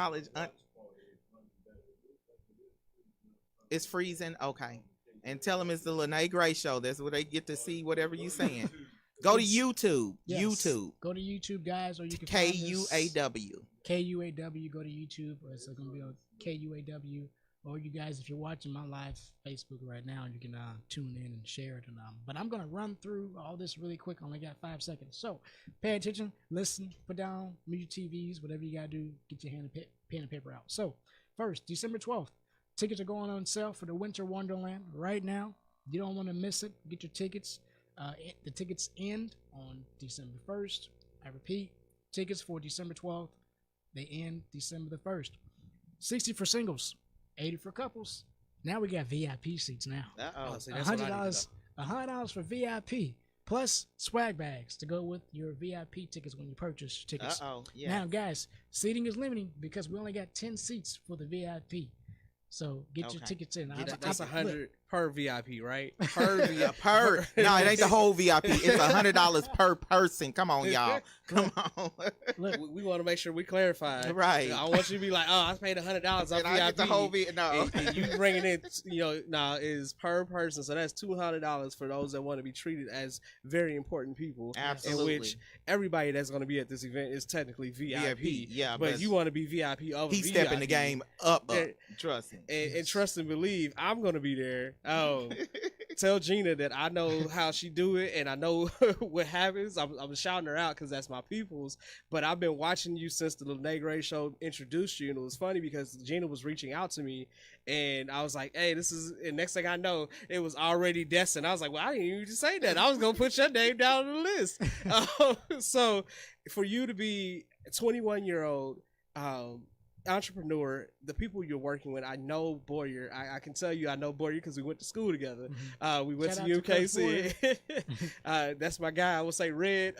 It's freezing? Okay. And tell them it's the Lyne't Gray Show. That's where they get to see whatever you're saying. Go to YouTube. Yes. YouTube. Go to YouTube, guys, or you can KUAW. KUAW. Go to YouTube. Or it's going to be on KUAW. Or you guys, if you're watching my live Facebook right now, you can tune in and share it. But I'm going to run through all this really quick. I only got 5 seconds. So pay attention, listen, put down, mute your TVs, whatever you got to do, get your pen and paper out. So first, December 12th, tickets are going on sale for the Winter Wonderland right now. You don't want to miss it. Get your tickets. The tickets end on December 1st. I repeat, tickets for December 12th, they end December the 1st. 60 for singles, 80 for couples. Now we got VIP seats now. $100 for VIP, plus swag bags to go with your VIP tickets when you purchase tickets. Yeah. Now, guys, seating is limiting because we only got 10 seats for the VIP. So get your tickets in. That's 100 per VIP, right? Per VIP. No, it ain't the whole VIP. It's $100 per person. Come on, y'all. Come on. Look, we want to make sure we clarify. Right. I want you to be like, oh, I paid $100 off VIP. I get the whole no. And you bringing in, is per person. So that's $200 for those that want to be treated as very important people. Absolutely. In which everybody that's going to be at this event is technically VIP. Yeah, but you want to be VIP of He's VIP. stepping the game up. Trust me. And trust and believe, I'm going to be there. Tell Gina that I know how she do it and I know what happens. I'm shouting her out because that's my people's. But I've been watching you since the Lyne't Gray Show introduced you, and it was funny because Gina was reaching out to me, and I was like, "Hey, this is." And next thing I know, it was already destined. I was like, "Well, I didn't even say that. I was gonna put your name down on the list." So, for you to be a 21-year-old. Entrepreneur, the people you're working with, I know Boyer. I can tell you I know Boyer because we went to school together. We went to UMKC. That's my guy. I would say Red.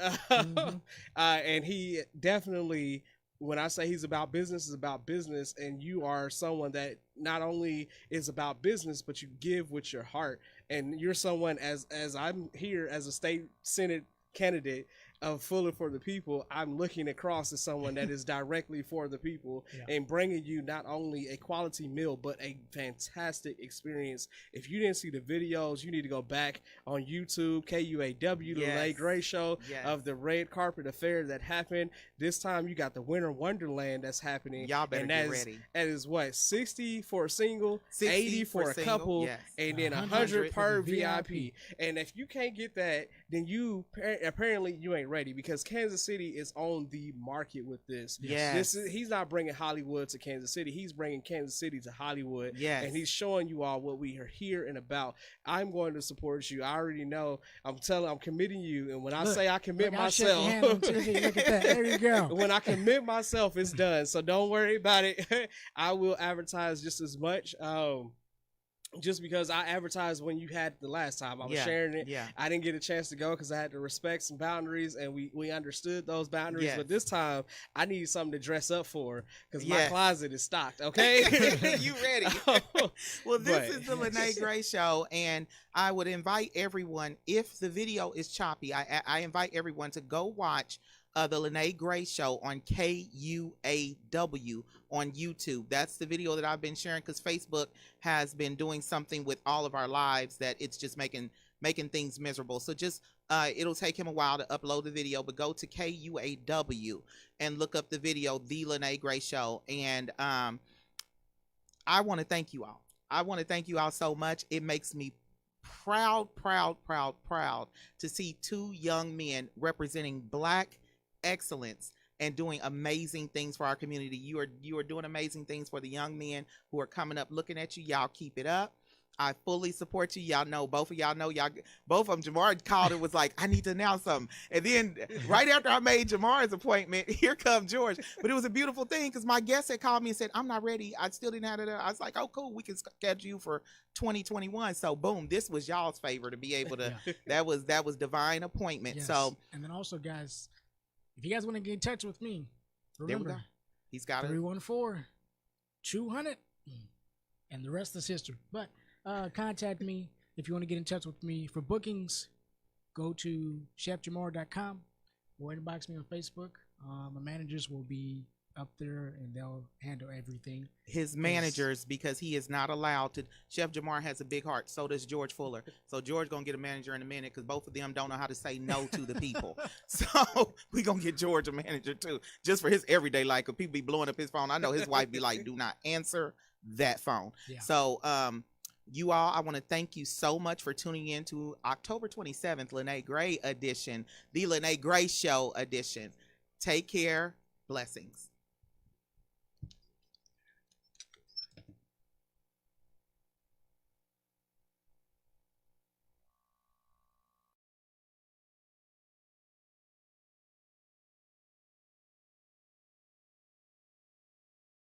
And he definitely, when I say he's about business, is about business. And you are someone that not only is about business, but you give with your heart. And you're someone, as I'm here as a state Senate candidate of Fuller for the People, I'm looking across as someone that is directly for the people and bringing you not only a quality meal, but a fantastic experience. If you didn't see the videos, you need to go back on YouTube, KUAW, the Lyne't Gray Show of the red carpet affair that happened. This time you got the Winter Wonderland that's happening. Y'all better get ready. That is what, 60 for a single, 80 for a couple, and then 100 per VIP. And if you can't get that, then you apparently you ain't ready, because Kansas City is on the market with this. He's not bringing Hollywood to Kansas City. He's bringing Kansas City to Hollywood. And he's showing you all what we are here and about. I'm going to support you. I already know. I'm committing you. And when I say I commit myself, look at that. There you go. When I commit myself, it's done. So don't worry about it. I will advertise just as much. Just because I advertised when you had the last time, I was sharing it. I didn't get a chance to go because I had to respect some boundaries, and we understood those boundaries. But this time, I need something to dress up for because my closet is stocked. Okay, you ready? Well, this is the Lyne't Gray Show, and I would invite everyone, if the video is choppy, I invite everyone to go watch the Lyne't Gray Show on KUAW on YouTube. That's the video that I've been sharing because Facebook has been doing something with all of our lives that it's just making things miserable. So just it'll take him a while to upload the video, but go to KUAW and look up the video, the Lyne't Gray Show. And I want to thank you all. I want to thank you all so much. It makes me proud to see two young men representing Black excellence and doing amazing things for our community. You are doing amazing things for the young men who are coming up looking at you. Y'all keep it up. I fully support you. Y'all know, both of y'all know, both of them, Jamar called and was like, I need to announce something. And then right after I made Jamar's appointment, here comes George. But it was a beautiful thing because my guest had called me and said, I'm not ready. I still didn't have it. I was like, oh, cool. We can schedule you for 2021. So boom, this was y'all's favor to be able to, that was divine appointment. Yes. So. And then also, guys, if you guys want to get in touch with me, remember, he's got 314-200, and the rest is history. But contact me if you want to get in touch with me for bookings. Go to chefjamar.com or inbox me on Facebook. My managers will be up there and they'll handle everything. His managers, because he is not allowed to. Chef Jamar has a big heart. So does George Fuller. So George gonna get a manager in a minute because both of them don't know how to say no to the people. So we gonna get George a manager too, just for his everyday life. Cause people be blowing up his phone. I know his wife be like, "Do not answer that phone." Yeah. So you all, I want to thank you so much for tuning in to October 27th, Lyne't Gray edition, the Lyne't Gray Show edition. Take care. Blessings.